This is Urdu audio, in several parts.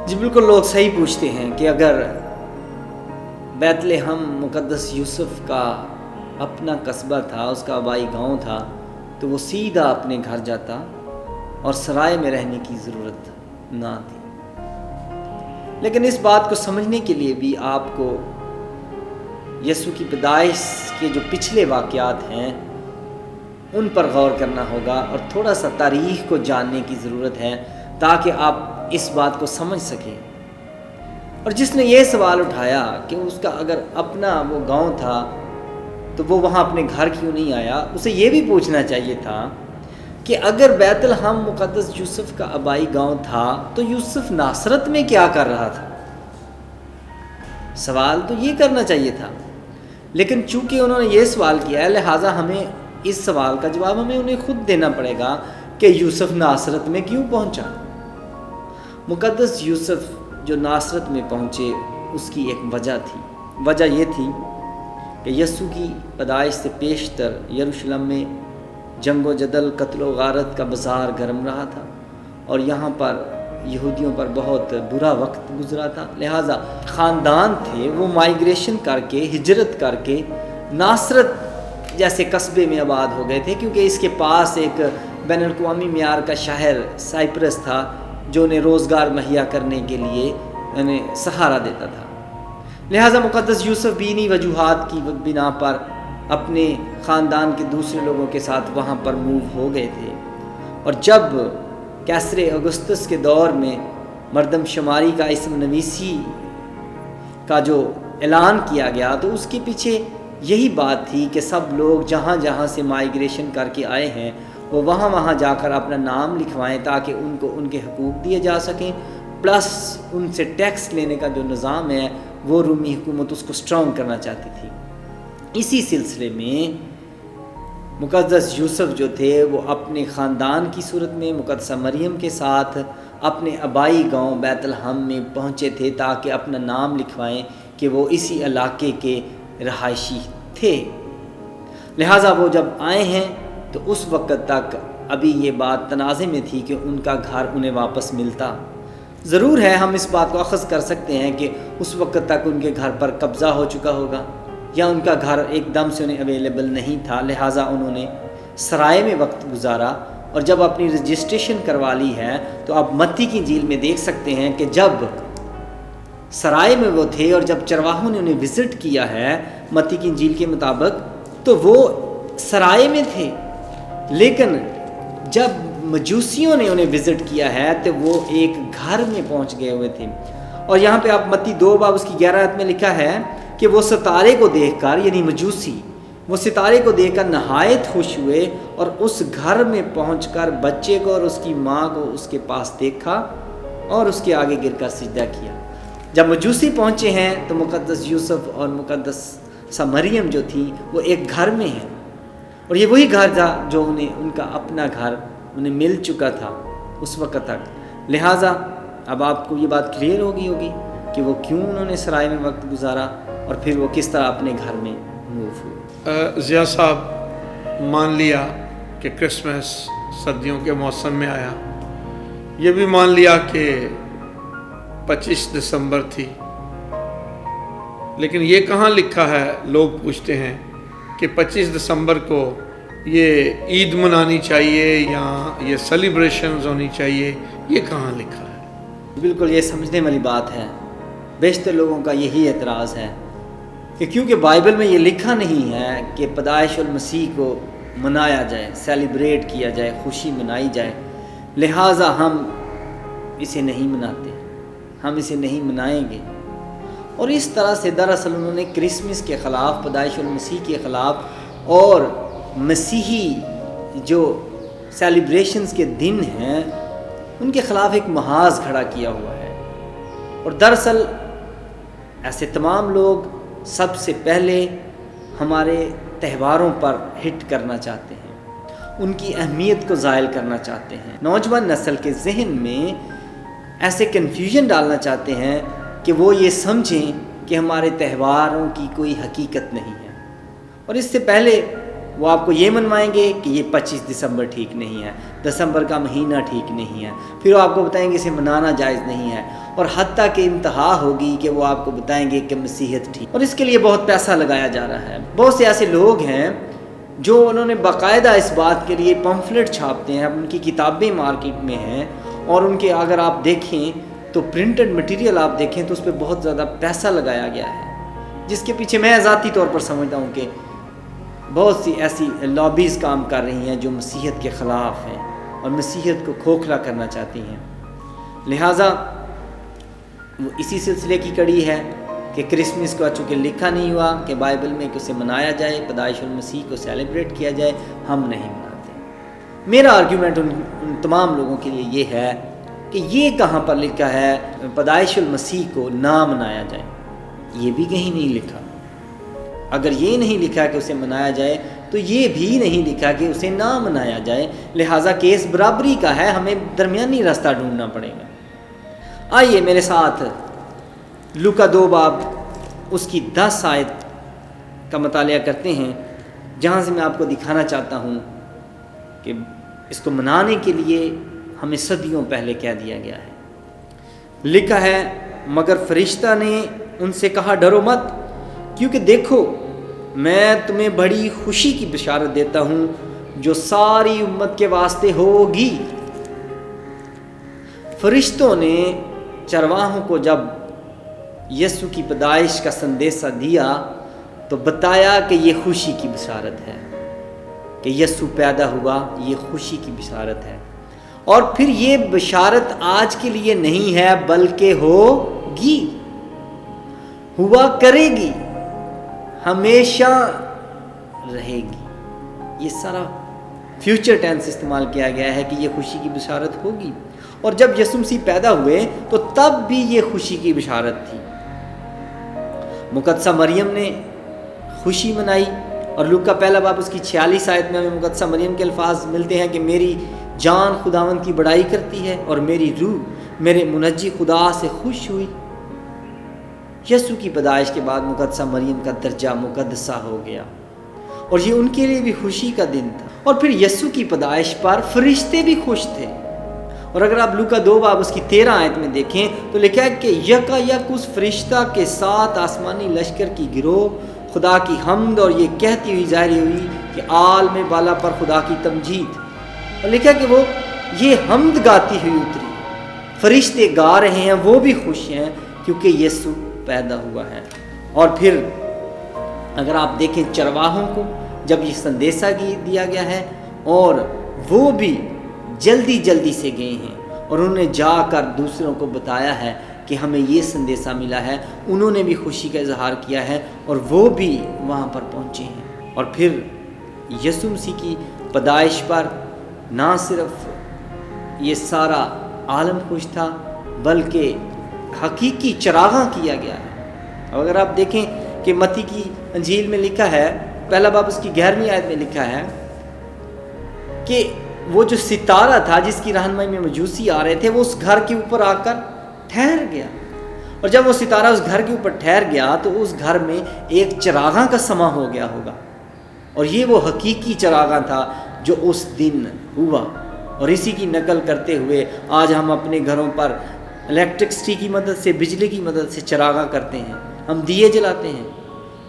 جی بالکل، لوگ صحیح پوچھتے ہیں کہ اگر بیت لحم مقدس یوسف کا اپنا قصبہ تھا، اس کا آبائی گاؤں تھا، تو وہ سیدھا اپنے گھر جاتا اور سرائے میں رہنے کی ضرورت نہ تھی۔ لیکن اس بات کو سمجھنے کے لیے بھی آپ کو یسوع کی پیدائش کے جو پچھلے واقعات ہیں ان پر غور کرنا ہوگا اور تھوڑا سا تاریخ کو جاننے کی ضرورت ہے تاکہ آپ اس بات کو سمجھ سکیں۔ اور جس نے یہ سوال اٹھایا کہ اس کا اگر اپنا وہ گاؤں تھا تو وہ وہاں اپنے گھر کیوں نہیں آیا، اسے یہ بھی پوچھنا چاہیے تھا کہ اگر بیت لحم مقدس یوسف کا آبائی گاؤں تھا تو یوسف ناصرت میں کیا کر رہا تھا؟ سوال تو یہ کرنا چاہیے تھا، لیکن چونکہ انہوں نے یہ سوال کیا ہے لہٰذا ہمیں اس سوال کا جواب ہمیں انہیں خود دینا پڑے گا کہ یوسف ناصرت میں کیوں پہنچا۔ مقدس یوسف جو ناصرت میں پہنچے اس کی ایک وجہ تھی۔ وجہ یہ تھی کہ یسوع کی پیدائش سے پیشتر یروشلم میں جنگ و جدل، قتل و غارت کا بازار گرم رہا تھا اور یہاں پر یہودیوں پر بہت برا وقت گزرا تھا، لہٰذا خاندان تھے وہ مائیگریشن کر کے، ہجرت کر کے ناصرت جیسے قصبے میں آباد ہو گئے تھے، کیونکہ اس کے پاس ایک بین الاقوامی معیار کا شہر سائپرس تھا جو انہیں روزگار مہیا کرنے کے لیے انہیں سہارا دیتا تھا۔ لہٰذا مقدس یوسف بھی انہی وجوہات کی بنا پر اپنے خاندان کے دوسرے لوگوں کے ساتھ وہاں پر موو ہو گئے تھے۔ اور جب کیسر اگسطس کے دور میں مردم شماری کا اسم نویسی کا جو اعلان کیا گیا تو اس کے پیچھے یہی بات تھی کہ سب لوگ جہاں جہاں سے مائیگریشن کر کے آئے ہیں وہ وہاں جا کر اپنا نام لکھوائیں تاکہ ان کو ان کے حقوق دیے جا سکیں، پلس ان سے ٹیکس لینے کا جو نظام ہے وہ رومی حکومت اس کو سٹرونگ کرنا چاہتی تھی۔ اسی سلسلے میں مقدس یوسف جو تھے وہ اپنے خاندان کی صورت میں مقدسہ مریم کے ساتھ اپنے آبائی گاؤں بیت لحم میں پہنچے تھے تاکہ اپنا نام لکھوائیں کہ وہ اسی علاقے کے رہائشی تھے۔ لہٰذا وہ جب آئے ہیں تو اس وقت تک ابھی یہ بات تنازع میں تھی کہ ان کا گھر انہیں واپس ملتا۔ ضرور ہے ہم اس بات کو اخذ کر سکتے ہیں کہ اس وقت تک ان کے گھر پر قبضہ ہو چکا ہوگا یا ان کا گھر ایک دم سے انہیں اویلیبل نہیں تھا، لہٰذا انہوں نے سرائے میں وقت گزارا اور جب اپنی رجسٹریشن کروا لی ہے تو آپ متی کی انجیل میں دیکھ سکتے ہیں کہ جب سرائے میں وہ تھے اور جب چرواہوں نے انہیں وزٹ کیا ہے متی کی انجیل کے مطابق تو وہ سرائے میں تھے، لیکن جب مجوسیوں نے انہیں وزٹ کیا ہے تو وہ ایک گھر میں پہنچ گئے ہوئے تھے۔ اور یہاں پہ آپ متی 2 باب اس کی 11 آیت میں لکھا ہے کہ وہ ستارے کو دیکھ کر، یعنی مجوسی وہ ستارے کو دیکھ کر نہایت خوش ہوئے اور اس گھر میں پہنچ کر بچے کو اور اس کی ماں کو اس کے پاس دیکھا اور اس کے آگے گر کر سجدہ کیا۔ جب مجوسی پہنچے ہیں تو مقدس یوسف اور مقدس مریم جو تھی وہ ایک گھر میں ہیں، اور یہ وہی گھر تھا جو ان کا اپنا گھر انہیں مل چکا تھا اس وقت تک۔ لہٰذا اب آپ کو یہ بات کلیئر ہوگی کہ وہ کیوں انہوں نے سرائے میں وقت گزارا اور پھر وہ کس طرح اپنے گھر میں موو ہوئے۔ ضیاء صاحب، مان لیا کہ کرسمس سردیوں کے موسم میں آیا، یہ بھی مان لیا کہ 25 دسمبر تھی، لیکن یہ کہاں لکھا ہے؟ لوگ پوچھتے ہیں کہ 25 دسمبر کو یہ عید منانی چاہیے یا یہ سیلیبریشنز ہونی چاہیے، یہ کہاں لکھا ہے؟ بالکل یہ سمجھنے والی بات ہے۔ بیشتر لوگوں کا یہی اعتراض ہے کہ کیونکہ بائبل میں یہ لکھا نہیں ہے کہ پیدائش المسیح کو منایا جائے، سیلیبریٹ کیا جائے، خوشی منائی جائے، لہٰذا ہم اسے نہیں مناتے، ہم اسے نہیں منائیں گے۔ اور اس طرح سے دراصل انہوں نے کرسمس کے خلاف، پیدائش المسیح کے خلاف اور مسیحی جو سیلیبریشنز کے دن ہیں ان کے خلاف ایک محاذ کھڑا کیا ہوا ہے۔ اور دراصل ایسے تمام لوگ سب سے پہلے ہمارے تہواروں پر ہٹ کرنا چاہتے ہیں، ان کی اہمیت کو زائل کرنا چاہتے ہیں، نوجوان نسل کے ذہن میں ایسے کنفیوژن ڈالنا چاہتے ہیں کہ وہ یہ سمجھیں کہ ہمارے تہواروں کی کوئی حقیقت نہیں ہے۔ اور اس سے پہلے وہ آپ کو یہ منوائیں گے کہ یہ 25 دسمبر ٹھیک نہیں ہے، دسمبر کا مہینہ ٹھیک نہیں ہے، پھر وہ آپ کو بتائیں گے اسے منانا جائز نہیں ہے، اور حتیٰ کہ انتہا ہوگی کہ وہ آپ کو بتائیں گے کہ مسیحیت ٹھیک، اور اس کے لیے بہت پیسہ لگایا جا رہا ہے۔ بہت سے ایسے لوگ ہیں جو انہوں نے باقاعدہ اس بات کے لیے پمفلٹ چھاپتے ہیں، ان کی کتابیں مارکیٹ میں ہیں، اور ان کے اگر آپ دیکھیں تو پرنٹڈ مٹیریل آپ دیکھیں تو اس پہ بہت زیادہ پیسہ لگایا گیا ہے، جس کے پیچھے میں ذاتی طور پر سمجھتا ہوں کہ بہت سی ایسی لابیز کام کر رہی ہیں جو مسیحیت کے خلاف ہیں اور مسیحیت کو کھوکھلا کرنا چاہتی ہیں۔ لہٰذا وہ اسی سلسلے کی کڑی ہے کہ کرسمس کو چونکہ لکھا نہیں ہوا کہ بائبل میں کہ اسے منایا جائے، پیدائش المسیح کو سیلیبریٹ کیا جائے، ہم نہیں مناتے۔ میرا آرگیومنٹ ان تمام لوگوں کے لیے یہ ہے کہ یہ کہاں پر لکھا ہے پیدائش المسیح کو نہ منایا جائے؟ یہ بھی کہیں نہیں لکھا۔ اگر یہ نہیں لکھا کہ اسے منایا جائے تو یہ بھی نہیں لکھا کہ اسے نہ منایا جائے، لہٰذا کیس برابری کا ہے، ہمیں درمیانی راستہ ڈھونڈنا پڑے گا۔ آئیے میرے ساتھ لوکا 2 باب اس کی 10 آیت کا مطالعہ کرتے ہیں، جہاں سے میں آپ کو دکھانا چاہتا ہوں کہ اس کو منانے کے لیے ہمیں صدیوں پہلے کہہ دیا گیا ہے۔ لکھا ہے، مگر فرشتہ نے ان سے کہا ڈرو مت، کیونکہ دیکھو میں تمہیں بڑی خوشی کی بشارت دیتا ہوں جو ساری امت کے واسطے ہوگی۔ فرشتوں نے چرواہوں کو جب یسوع کی پیدائش کا سندیسہ دیا تو بتایا کہ یہ خوشی کی بشارت ہے کہ یسوع پیدا ہوا، یہ خوشی کی بشارت ہے، اور پھر یہ بشارت آج کے لیے نہیں ہے بلکہ ہوگی، ہوا کرے گی، ہمیشہ رہے گی۔ یہ سارا فیوچر ٹینس استعمال کیا گیا ہے کہ یہ خوشی کی بشارت ہوگی، اور جب یسوع مسیح پیدا ہوئے تو تب بھی یہ خوشی کی بشارت تھی۔ مقدسہ مریم نے خوشی منائی، اور لوکا 1 باب اس کی 46 آیت میں ہمیں مقدسہ مریم کے الفاظ ملتے ہیں کہ میری جان خداوند کی بڑائی کرتی ہے اور میری روح میرے منجی خدا سے خوش ہوئی۔ یسوع کی پیدائش کے بعد مقدسہ مریم کا درجہ مقدسہ ہو گیا، اور یہ ان کے لیے بھی خوشی کا دن تھا۔ اور پھر یسوع کی پیدائش پر فرشتے بھی خوش تھے، اور اگر آپ لوکا 2 باب اس کی 13 آیت میں دیکھیں تو لکھا ہے کہ یکا یک اس فرشتہ کے ساتھ آسمانی لشکر کی گروہ خدا کی حمد اور یہ کہتی ہوئی ظاہر ہوئی کہ عالم بالا پر خدا کی تمجید، اور لکھا کہ وہ یہ حمد گاتی ہوئی اتری، فرشتے گا رہے ہیں، وہ بھی خوش ہیں کیونکہ یسوع پیدا ہوا ہے۔ اور پھر اگر آپ دیکھیں چرواہوں کو جب یہ سندیسہ دیا گیا ہے، اور وہ بھی جلدی جلدی سے گئے ہیں اور انہوں نے جا کر دوسروں کو بتایا ہے کہ ہمیں یہ سندیسہ ملا ہے، انہوں نے بھی خوشی کا اظہار کیا ہے اور وہ بھی وہاں پر پہنچے ہیں۔ اور پھر یسوع مسیح کی پیدائش پر نہ صرف یہ سارا عالم خوش تھا بلکہ حقیقی چراغاں کیا گیا ہے۔ اور اگر آپ دیکھیں کہ متی کی انجیل میں لکھا ہے 1 باب اس کی 11ویں آیت میں لکھا ہے کہ وہ جو ستارہ تھا جس کی رہنمائی میں مجوسی آ رہے تھے وہ اس گھر کے اوپر آ کر ٹھہر گیا، اور جب وہ ستارہ اس گھر کے اوپر ٹھہر گیا تو اس گھر میں ایک چراغاں کا سما ہو گیا ہوگا، اور یہ وہ حقیقی چراغاں تھا جو اس دن ہوا۔ اور اسی کی نقل کرتے ہوئے آج ہم اپنے گھروں پر الیکٹرکسٹی کی مدد سے، بجلی کی مدد سے چراغاں کرتے ہیں، ہم دیے جلاتے ہیں،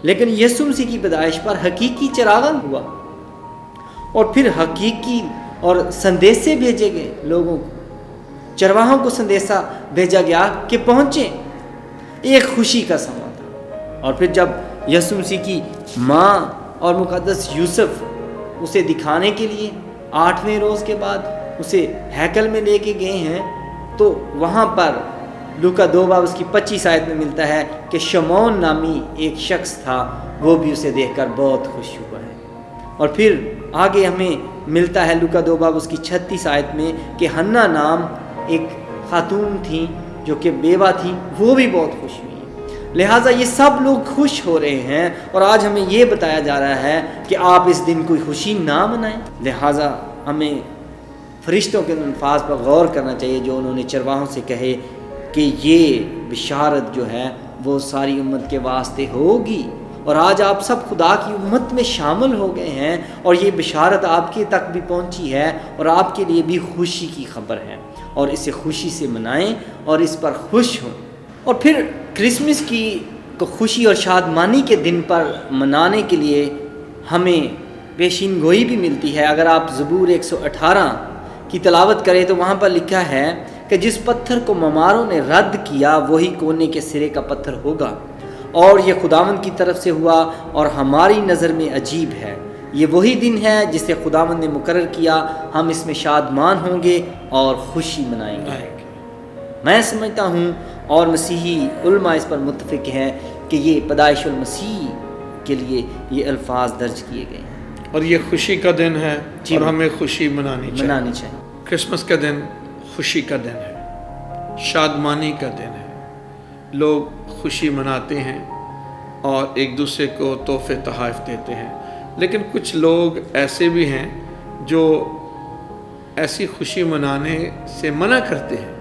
لیکن یسوع مسیح کی پیدائش پر حقیقی چراغاں ہوا، اور پھر حقیقی اور سندیسے بھیجے گئے لوگوں کو، چرواہوں کو سندیسہ بھیجا گیا کہ پہنچیں، ایک خوشی کا سما تھا۔ اور پھر جب یسوع مسیح کی ماں اور مقدس یوسف اسے دکھانے کے لیے 8ویں روز کے بعد اسے ہیکل میں لے کے گئے ہیں تو وہاں پر لوکا 2 باب اس کی 25 آیت میں ملتا ہے کہ شمعون نامی ایک شخص تھا، وہ بھی اسے دیکھ کر بہت خوش ہوا ہے۔ اور پھر آگے ہمیں ملتا ہے لوکا 2 باب اس کی 36 آیت میں کہ حنا نام ایک خاتون تھی جو کہ بیوہ تھی، وہ بھی بہت خوش ہوئی۔ لہٰذا یہ سب لوگ خوش ہو رہے ہیں، اور آج ہمیں یہ بتایا جا رہا ہے کہ آپ اس دن کوئی خوشی نہ منائیں۔ لہٰذا ہمیں فرشتوں کے الفاظ پر غور کرنا چاہیے جو انہوں نے چرواہوں سے کہے کہ یہ بشارت جو ہے وہ ساری امت کے واسطے ہوگی، اور آج آپ سب خدا کی امت میں شامل ہو گئے ہیں اور یہ بشارت آپ کے تک بھی پہنچی ہے اور آپ کے لیے بھی خوشی کی خبر ہے، اور اسے خوشی سے منائیں اور اس پر خوش ہوں۔ اور پھر کرسمس کی کو خوشی اور شادمانی کے دن پر منانے کے لیے ہمیں پیشین گوئی بھی ملتی ہے۔ اگر آپ زبور 118 کی تلاوت کریں تو وہاں پر لکھا ہے کہ جس پتھر کو مماروں نے رد کیا وہی کونے کے سرے کا پتھر ہوگا، اور یہ خداوند کی طرف سے ہوا اور ہماری نظر میں عجیب ہے۔ یہ وہی دن ہے جسے خداوند نے مقرر کیا، ہم اس میں شادمان ہوں گے اور خوشی منائیں گے۔ میں سمجھتا ہوں اور مسیحی علماء اس پر متفق ہیں کہ یہ پیدائش المسیح کے لیے یہ الفاظ درج کیے گئے ہیں، اور یہ خوشی کا دن ہے اور ہمیں خوشی منانی چاہیے۔ کرسمس کا دن خوشی کا دن ہے، شادمانی کا دن ہے، لوگ خوشی مناتے ہیں اور ایک دوسرے کو تحفے تحائف دیتے ہیں، لیکن کچھ لوگ ایسے بھی ہیں جو ایسی خوشی منانے سے منع کرتے ہیں